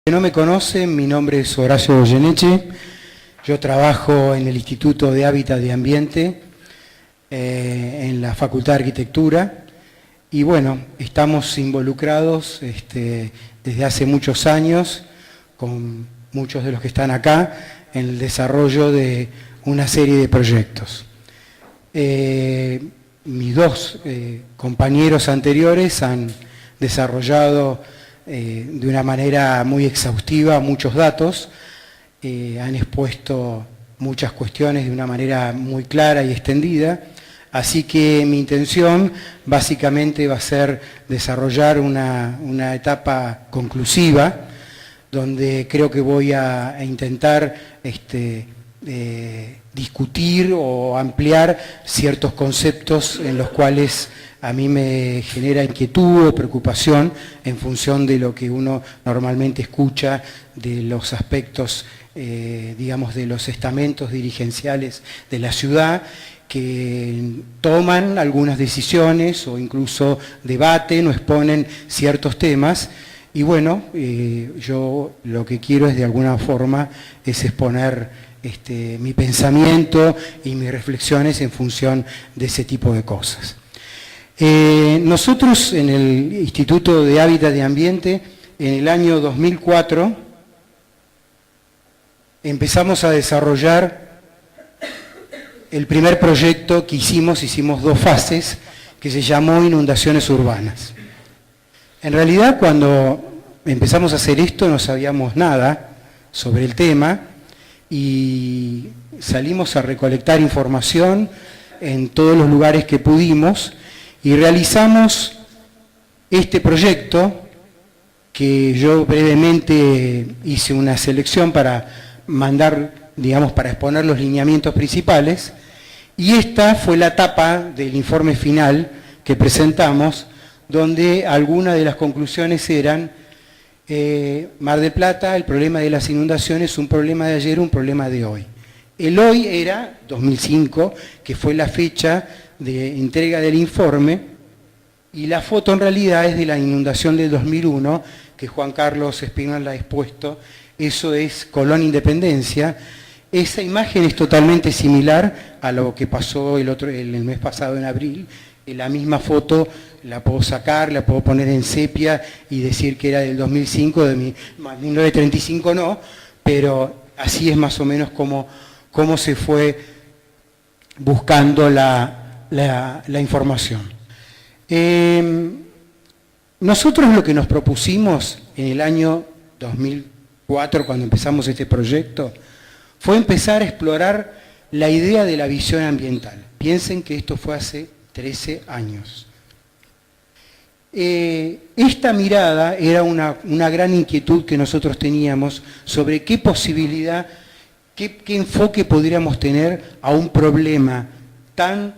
Que no me conocen, mi nombre es Horacio Goyeneche, yo trabajo en el Instituto de Hábitat y Ambiente, en la Facultad de Arquitectura, y bueno, estamos involucrados desde hace muchos años, con muchos de los que están acá, en el desarrollo de una serie de proyectos. Mis dos compañeros anteriores han desarrollado de una manera muy exhaustiva muchos datos, han expuesto muchas cuestiones de una manera muy clara y extendida, así que mi intención básicamente va a ser desarrollar una etapa conclusiva, donde creo que voy a intentar discutir o ampliar ciertos conceptos en los cuales a mí me genera inquietud o preocupación en función de lo que uno normalmente escucha de los aspectos, digamos, de los estamentos dirigenciales de la ciudad, que toman algunas decisiones o incluso debaten o exponen ciertos temas. Y bueno, yo lo que quiero es de alguna forma es exponer mi pensamiento y mis reflexiones en función de ese tipo de cosas. Nosotros en el Instituto de Hábitat y Ambiente, en el año 2004, empezamos a desarrollar el primer proyecto que hicimos dos fases, que se llamó Inundaciones Urbanas. En realidad, cuando empezamos a hacer esto no sabíamos nada sobre el tema y salimos a recolectar información en todos los lugares que pudimos y realizamos este proyecto que yo brevemente hice una selección para mandar, digamos, para exponer los lineamientos principales, y esta fue la etapa del informe final que presentamos, donde algunas de las conclusiones eran Mar del Plata, el problema de las inundaciones es un problema de ayer, un problema de hoy. El hoy era 2005, que fue la fecha de entrega del informe, y la foto en realidad es de la inundación del 2001, que Juan Carlos Espinal la ha expuesto. Eso es Colón Independencia. Esa imagen es totalmente similar a lo que pasó el mes pasado en abril. La misma foto la puedo sacar, la puedo poner en sepia y decir que era del 2005, de 1935 no, pero así es más o menos como se fue buscando la información. Nosotros lo que nos propusimos en el año 2004, cuando empezamos este proyecto, fue empezar a explorar la idea de la visión ambiental. Piensen que esto fue hace 13 años. Esta mirada era una gran inquietud que nosotros teníamos sobre qué posibilidad, qué enfoque podríamos tener a un problema tan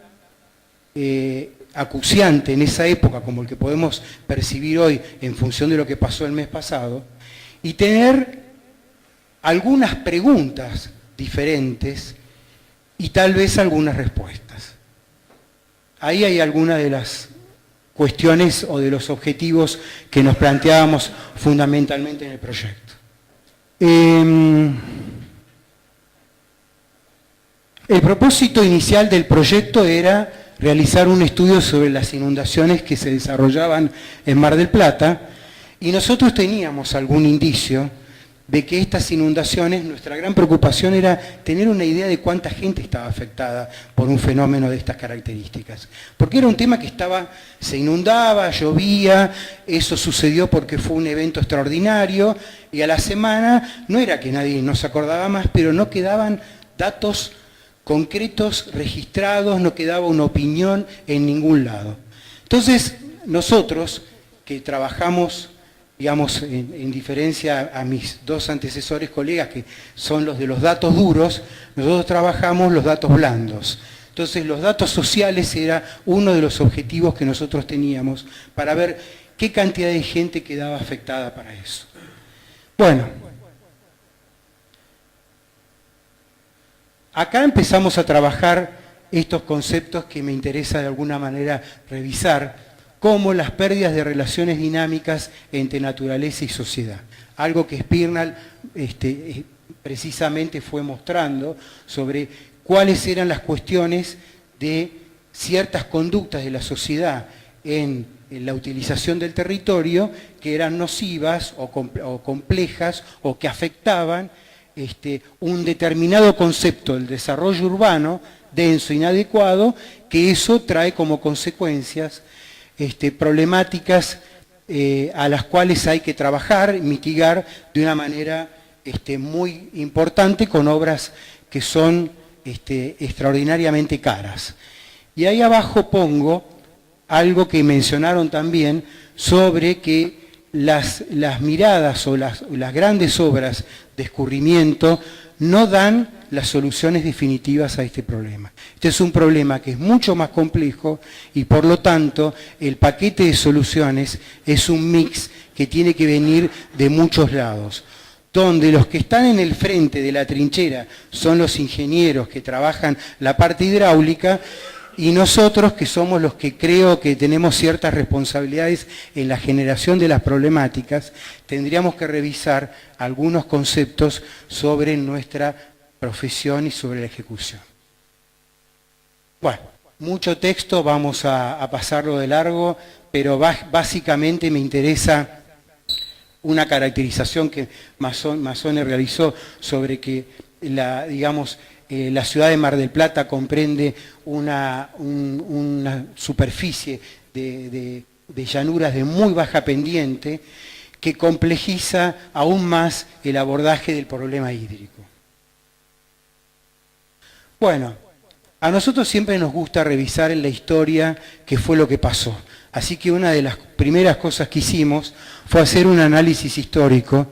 acuciante en esa época como el que podemos percibir hoy en función de lo que pasó el mes pasado, y tener algunas preguntas diferentes y tal vez algunas respuestas. Ahí hay algunas de las cuestiones o de los objetivos que nos planteábamos fundamentalmente en el proyecto. El propósito inicial del proyecto era realizar un estudio sobre las inundaciones que se desarrollaban en Mar del Plata, y nosotros teníamos algún indicio de que estas inundaciones, nuestra gran preocupación era tener una idea de cuánta gente estaba afectada por un fenómeno de estas características. Porque era un tema que se inundaba, llovía, eso sucedió porque fue un evento extraordinario, y a la semana no era que nadie nos acordaba más, pero no quedaban datos concretos registrados, no quedaba una opinión en ningún lado. Entonces, nosotros que trabajamos, digamos, en diferencia a mis dos antecesores colegas, que son los de los datos duros, nosotros trabajamos los datos blandos. Entonces, los datos sociales era uno de los objetivos que nosotros teníamos para ver qué cantidad de gente quedaba afectada para eso. Bueno, acá empezamos a trabajar estos conceptos que me interesa de alguna manera revisar, como las pérdidas de relaciones dinámicas entre naturaleza y sociedad. Algo que Stirnal precisamente fue mostrando sobre cuáles eran las cuestiones de ciertas conductas de la sociedad en la utilización del territorio que eran nocivas o complejas o que afectaban un determinado concepto del desarrollo urbano denso, inadecuado, que eso trae como consecuencias problemáticas a las cuales hay que trabajar, mitigar de una manera muy importante con obras que son extraordinariamente caras. Y ahí abajo pongo algo que mencionaron también sobre que las miradas o las grandes obras de escurrimiento no dan las soluciones definitivas a este problema. Este es un problema que es mucho más complejo y por lo tanto el paquete de soluciones es un mix que tiene que venir de muchos lados, donde los que están en el frente de la trinchera son los ingenieros que trabajan la parte hidráulica y nosotros que somos los que creo que tenemos ciertas responsabilidades en la generación de las problemáticas, tendríamos que revisar algunos conceptos sobre nuestra profesión y sobre la ejecución. Bueno, mucho texto, vamos a pasarlo de largo, pero básicamente me interesa una caracterización que Mazzone realizó sobre que la ciudad de Mar del Plata comprende una superficie de llanuras de muy baja pendiente que complejiza aún más el abordaje del problema hídrico. Bueno, a nosotros siempre nos gusta revisar en la historia qué fue lo que pasó. Así que una de las primeras cosas que hicimos fue hacer un análisis histórico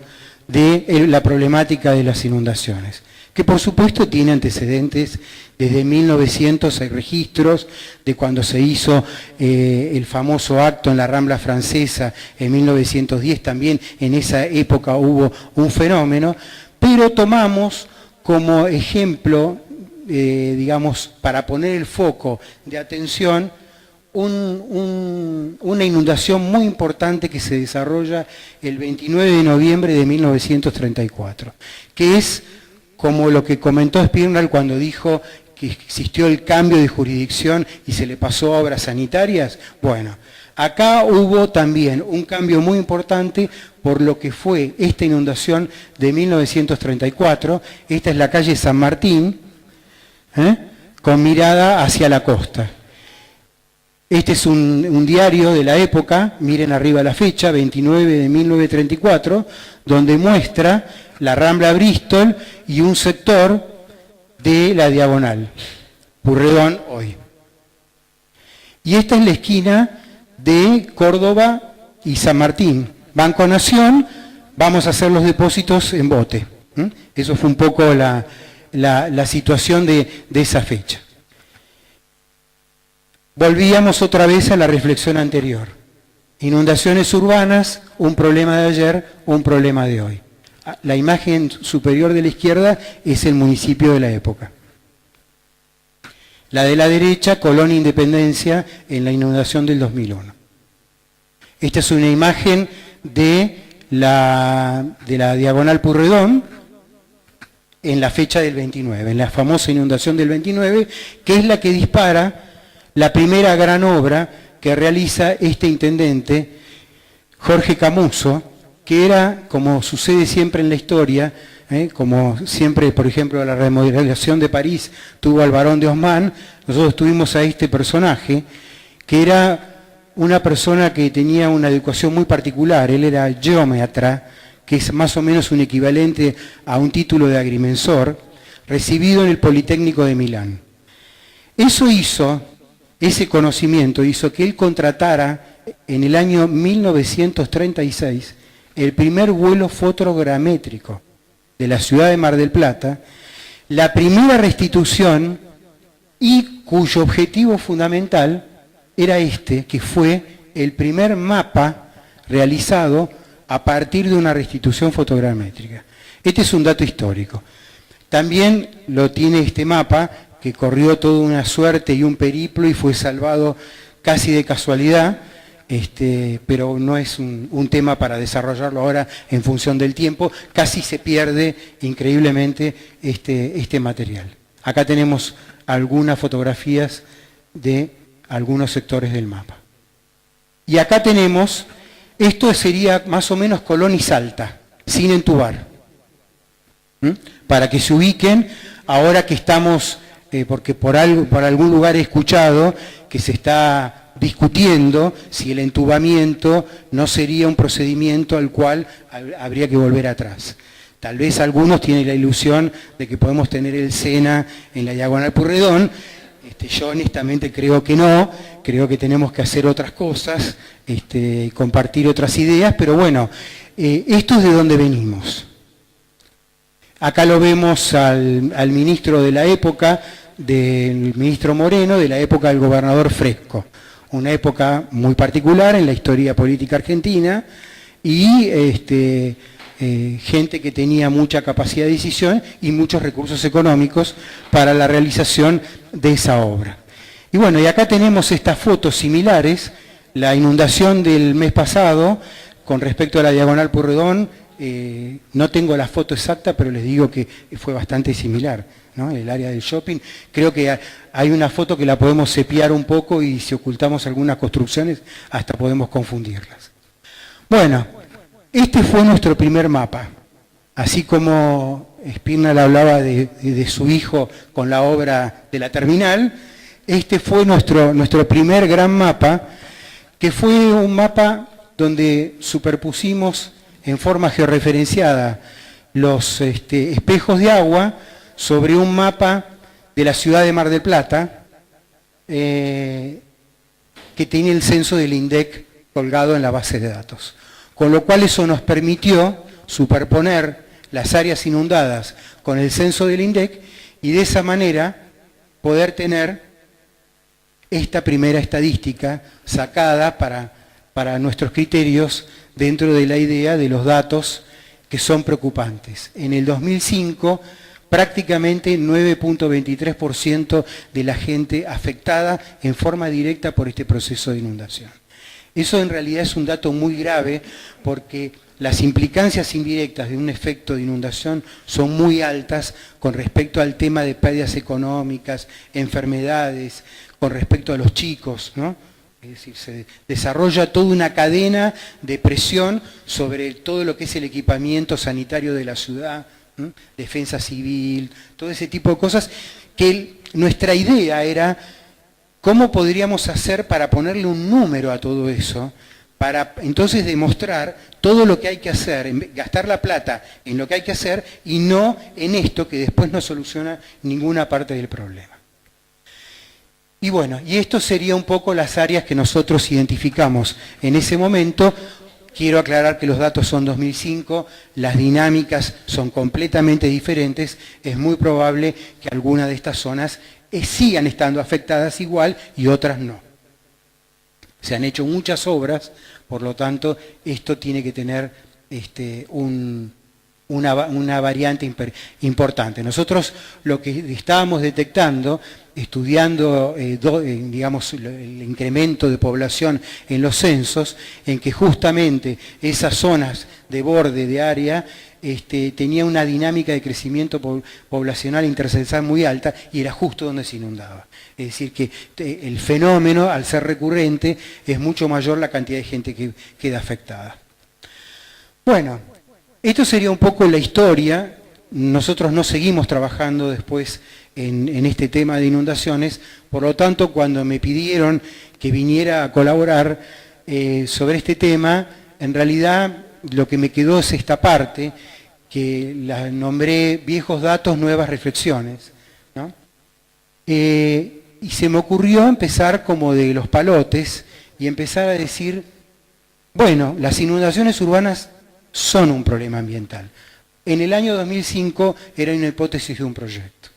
de la problemática de las inundaciones, que por supuesto tiene antecedentes. Desde 1900 hay registros de cuando se hizo el famoso acto en la Rambla Francesa, en 1910 también en esa época hubo un fenómeno, pero tomamos como ejemplo, para poner el foco de atención, una inundación muy importante que se desarrolla el 29 de noviembre de 1934, que es como lo que comentó Stirnal cuando dijo que existió el cambio de jurisdicción y se le pasó a obras sanitarias. Bueno, acá hubo también un cambio muy importante por lo que fue esta inundación de 1934. Esta es la calle San Martín, con mirada hacia la costa. Este es un diario de la época, miren arriba la fecha, 29 de 1934, donde muestra la Rambla Bristol y un sector de la Diagonal, Pueyrredón hoy. Y esta es la esquina de Córdoba y San Martín. Banco Nación, vamos a hacer los depósitos en bote. Eso fue un poco la situación de esa fecha. Volvíamos otra vez a la reflexión anterior. Inundaciones urbanas, un problema de ayer, un problema de hoy. La imagen superior de la izquierda es el municipio de la época. La de la derecha, Colón e Independencia, en la inundación del 2001. Esta es una imagen de la Diagonal Pueyrredón en la fecha del 29, en la famosa inundación del 29, que es la que dispara la primera gran obra que realiza este intendente, Jorge Camuso, que era, como sucede siempre en la historia, como siempre, por ejemplo, la remodelación de París tuvo al barón de Haussmann, nosotros tuvimos a este personaje, que era una persona que tenía una educación muy particular. Él era geómetra, que es más o menos un equivalente a un título de agrimensor, recibido en el Politécnico de Milán. Ese conocimiento hizo que él contratara en el año 1936 el primer vuelo fotogramétrico de la ciudad de Mar del Plata, la primera restitución, y cuyo objetivo fundamental era que fue el primer mapa realizado a partir de una restitución fotogramétrica. Este es un dato histórico. También lo tiene este mapa, que corrió toda una suerte y un periplo y fue salvado casi de casualidad, pero no es un tema para desarrollarlo ahora en función del tiempo. Casi se pierde increíblemente este material. Acá tenemos algunas fotografías de algunos sectores del mapa. Y acá tenemos, esto sería más o menos Colón y Salta, sin entubar. Para que se ubiquen, ahora que estamos, porque por algún lugar he escuchado que se está discutiendo si el entubamiento no sería un procedimiento al cual habría que volver atrás. Tal vez algunos tienen la ilusión de que podemos tener el SENA en la diagonal Pueyrredón. Yo honestamente creo que no, creo que tenemos que hacer otras cosas, compartir otras ideas, pero bueno, esto es de donde venimos. Acá lo vemos al ministro de la época, del ministro Moreno, de la época del gobernador Fresco. Una época muy particular en la historia política argentina y gente que tenía mucha capacidad de decisión y muchos recursos económicos para la realización de esa obra. Y bueno, y acá tenemos estas fotos similares, la inundación del mes pasado con respecto a la diagonal Pueyrredón. No tengo la foto exacta, pero les digo que fue bastante similar, ¿no? El área del shopping. Creo que hay una foto que la podemos sepiar un poco y si ocultamos algunas construcciones hasta podemos confundirlas. Bueno, este fue nuestro primer mapa. Así como Spinal hablaba de su hijo con la obra de la terminal, este fue nuestro primer gran mapa, que fue un mapa donde superpusimos en forma georreferenciada los espejos de agua sobre un mapa de la ciudad de Mar del Plata, que tiene el censo del INDEC colgado en la base de datos. Con lo cual eso nos permitió superponer las áreas inundadas con el censo del INDEC y de esa manera poder tener esta primera estadística sacada para nuestros criterios dentro de la idea de los datos que son preocupantes. En el 2005, prácticamente 9.23% de la gente afectada en forma directa por este proceso de inundación. Eso en realidad es un dato muy grave porque las implicancias indirectas de un efecto de inundación son muy altas con respecto al tema de pérdidas económicas, enfermedades, con respecto a los chicos, ¿no? Es decir, se desarrolla toda una cadena de presión sobre todo lo que es el equipamiento sanitario de la ciudad, defensa civil, todo ese tipo de cosas, que nuestra idea era cómo podríamos hacer para ponerle un número a todo eso, para entonces demostrar todo lo que hay que hacer, gastar la plata en lo que hay que hacer y no en esto que después no soluciona ninguna parte del problema. Y bueno, y esto sería un poco las áreas que nosotros identificamos en ese momento. Quiero aclarar que los datos son 2005, las dinámicas son completamente diferentes, es muy probable que algunas de estas zonas sigan estando afectadas igual y otras no. Se han hecho muchas obras, por lo tanto, esto tiene que tener una variante importante. Nosotros lo que estábamos detectando, estudiando digamos, el incremento de población en los censos, en que justamente esas zonas de borde de área tenía una dinámica de crecimiento poblacional intercensal muy alta y era justo donde se inundaba. Es decir, que el fenómeno, al ser recurrente, es mucho mayor la cantidad de gente que queda afectada. Bueno, esto sería un poco la historia. Nosotros no seguimos trabajando después en este tema de inundaciones, por lo tanto, cuando me pidieron que viniera a colaborar sobre este tema, en realidad lo que me quedó es esta parte, que la nombré Viejos Datos, Nuevas Reflexiones, ¿no? Y se me ocurrió empezar como de los palotes y empezar a decir, bueno, las inundaciones urbanas son un problema ambiental. En el año 2005 era una hipótesis de un proyecto.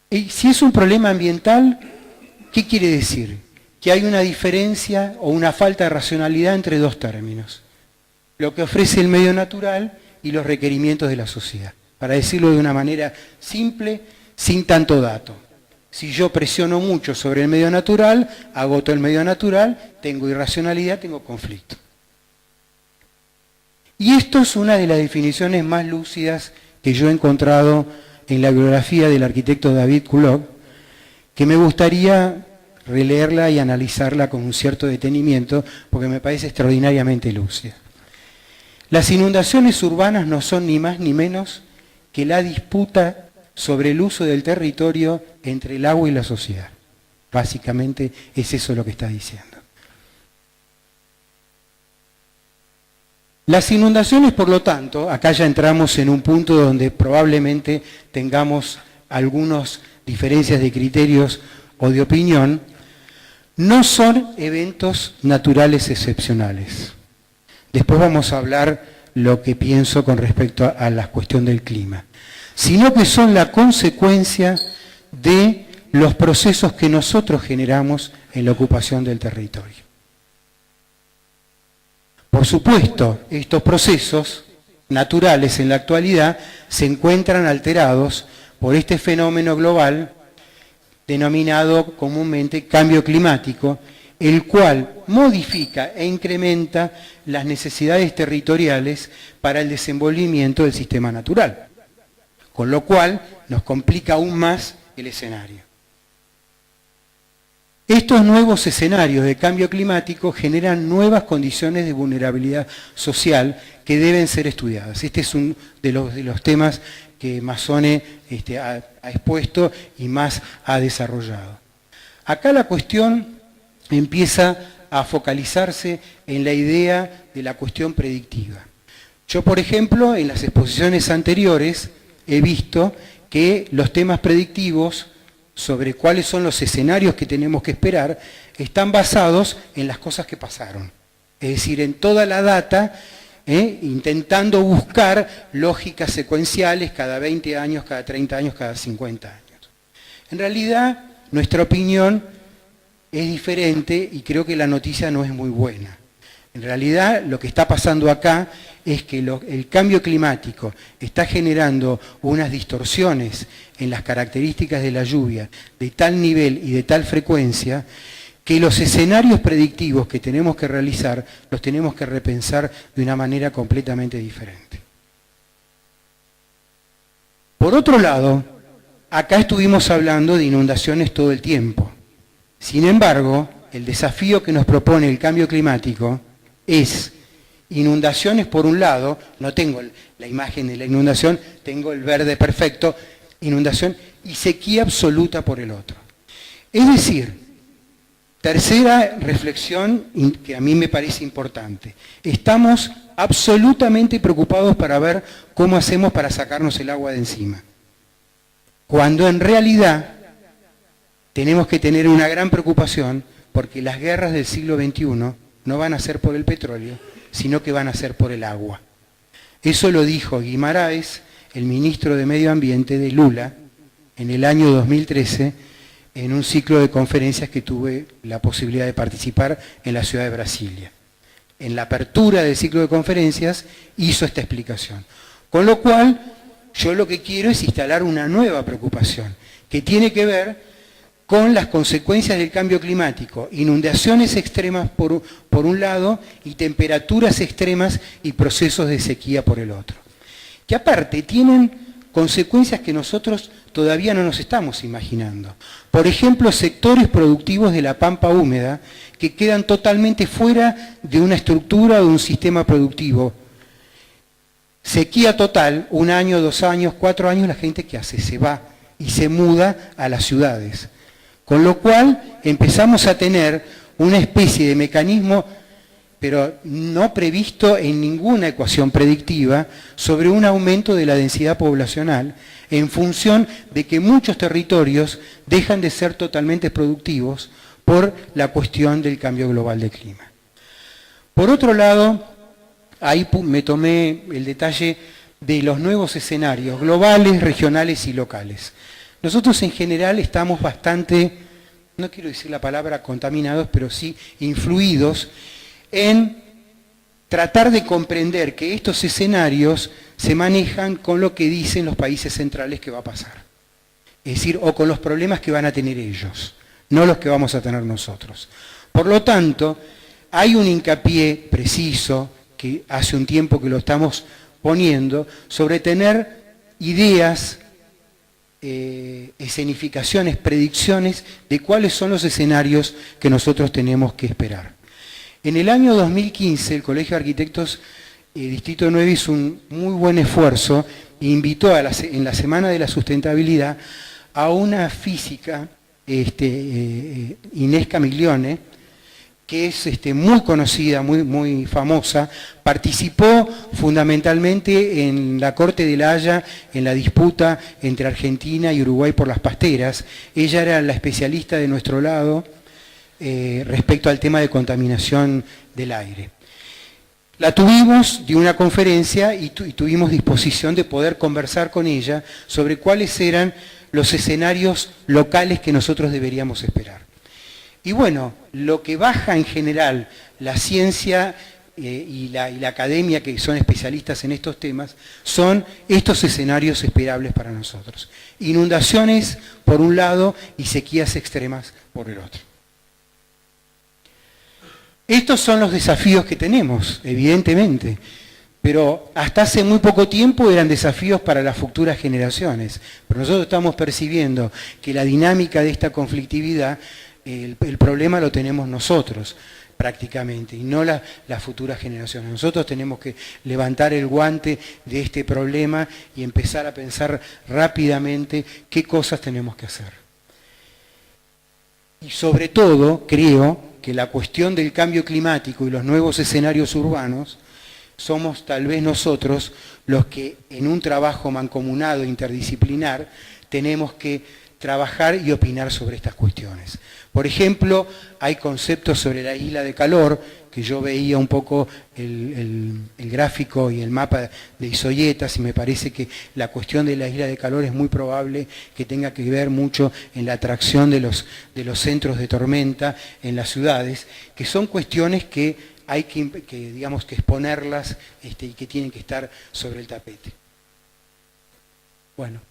Y si es un problema ambiental, ¿qué quiere decir? Que hay una diferencia o una falta de racionalidad entre dos términos. Lo que ofrece el medio natural y los requerimientos de la sociedad. Para decirlo de una manera simple, sin tanto dato. Si yo presiono mucho sobre el medio natural, agoto el medio natural, tengo irracionalidad, tengo conflicto. Y esto es una de las definiciones más lúcidas que yo he encontrado en la biografía del arquitecto David Culhóc, que me gustaría releerla y analizarla con un cierto detenimiento, porque me parece extraordinariamente lúcida. Las inundaciones urbanas no son ni más ni menos que la disputa sobre el uso del territorio entre el agua y la sociedad. Básicamente es eso lo que está diciendo. Las inundaciones, por lo tanto, acá ya entramos en un punto donde probablemente tengamos algunas diferencias de criterios o de opinión, no son eventos naturales excepcionales. Después vamos a hablar lo que pienso con respecto a la cuestión del clima, sino que son la consecuencia de los procesos que nosotros generamos en la ocupación del territorio. Por supuesto, estos procesos naturales en la actualidad se encuentran alterados por este fenómeno global denominado comúnmente cambio climático, el cual modifica e incrementa las necesidades territoriales para el desenvolvimiento del sistema natural, con lo cual nos complica aún más el escenario. Estos nuevos escenarios de cambio climático generan nuevas condiciones de vulnerabilidad social que deben ser estudiadas. Este es uno de los temas que Mazzone ha expuesto y más ha desarrollado. Acá la cuestión empieza a focalizarse en la idea de la cuestión predictiva. Yo, por ejemplo, en las exposiciones anteriores he visto que los temas predictivos sobre cuáles son los escenarios que tenemos que esperar están basados en las cosas que pasaron. Es decir, en toda la data, intentando buscar lógicas secuenciales cada 20 años, cada 30 años, cada 50 años. En realidad, nuestra opinión es diferente y creo que la noticia no es muy buena. En realidad, lo que está pasando acá es que el cambio climático está generando unas distorsiones en las características de la lluvia de tal nivel y de tal frecuencia que los escenarios predictivos que tenemos que realizar los tenemos que repensar de una manera completamente diferente. Por otro lado, acá estuvimos hablando de inundaciones todo el tiempo. Sin embargo, el desafío que nos propone el cambio climático es inundaciones por un lado, no tengo la imagen de la inundación, tengo el verde perfecto, inundación, y sequía absoluta por el otro. Es decir, tercera reflexión que a mí me parece importante, estamos absolutamente preocupados para ver cómo hacemos para sacarnos el agua de encima, cuando en realidad tenemos que tener una gran preocupación porque las guerras del siglo XXI no van a ser por el petróleo, sino que van a ser por el agua. Eso lo dijo Guimarães, el ministro de Medio Ambiente de Lula, en el año 2013, en un ciclo de conferencias que tuve la posibilidad de participar en la ciudad de Brasilia. En la apertura del ciclo de conferencias hizo esta explicación. Con lo cual, yo lo que quiero es instalar una nueva preocupación, que tiene que ver con las consecuencias del cambio climático, inundaciones extremas por un lado y temperaturas extremas y procesos de sequía por el otro. Que aparte tienen consecuencias que nosotros todavía no nos estamos imaginando. Por ejemplo, sectores productivos de la pampa húmeda que quedan totalmente fuera de una estructura o de un sistema productivo. Sequía total, 1 año, 2 años, 4 años, la gente ¿qué hace? Se va y se muda a las ciudades. Con lo cual empezamos a tener una especie de mecanismo, pero no previsto en ninguna ecuación predictiva, sobre un aumento de la densidad poblacional en función de que muchos territorios dejan de ser totalmente productivos por la cuestión del cambio global de clima. Por otro lado, ahí me tomé el detalle de los nuevos escenarios globales, regionales y locales. Nosotros en general estamos bastante, no quiero decir la palabra contaminados, pero sí influidos en tratar de comprender que estos escenarios se manejan con lo que dicen los países centrales que va a pasar. es decir, o con los problemas que van a tener ellos, no los que vamos a tener nosotros. Por lo tanto, hay un hincapié preciso, que hace un tiempo que lo estamos poniendo, sobre tener ideas, escenificaciones, predicciones de cuáles son los escenarios que nosotros tenemos que esperar. En el año 2015, el Colegio de Arquitectos Distrito 9 hizo un muy buen esfuerzo e invitó en la Semana de la Sustentabilidad a una física, Inés Camiglione, que es muy conocida, muy famosa, participó fundamentalmente en la Corte de La Haya, en la disputa entre Argentina y Uruguay por las pasteras. Ella era la especialista de nuestro lado respecto al tema de contaminación del aire. La tuvimos, dio una conferencia y tuvimos disposición de poder conversar con ella sobre cuáles eran los escenarios locales que nosotros deberíamos esperar. Y bueno, lo que baja en general la ciencia y la academia, que son especialistas en estos temas, son estos escenarios esperables para nosotros. Inundaciones por un lado y sequías extremas por el otro. Estos son los desafíos que tenemos, evidentemente, pero hasta hace muy poco tiempo eran desafíos para las futuras generaciones. Pero nosotros estamos percibiendo que la dinámica de esta conflictividad, el problema lo tenemos nosotros prácticamente, y no las futuras generaciones. Nosotros tenemos que levantar el guante de este problema y empezar a pensar rápidamente qué cosas tenemos que hacer. Y sobre todo, creo que la cuestión del cambio climático y los nuevos escenarios urbanos, somos tal vez nosotros los que en un trabajo mancomunado interdisciplinar tenemos que trabajar y opinar sobre estas cuestiones. Por ejemplo, hay conceptos sobre la isla de calor, que yo veía un poco el gráfico y el mapa de Isoyetas, y me parece que la cuestión de la isla de calor es muy probable que tenga que ver mucho en la atracción de los centros de tormenta en las ciudades, que son cuestiones que hay que exponerlas y que tienen que estar sobre el tapete. Bueno.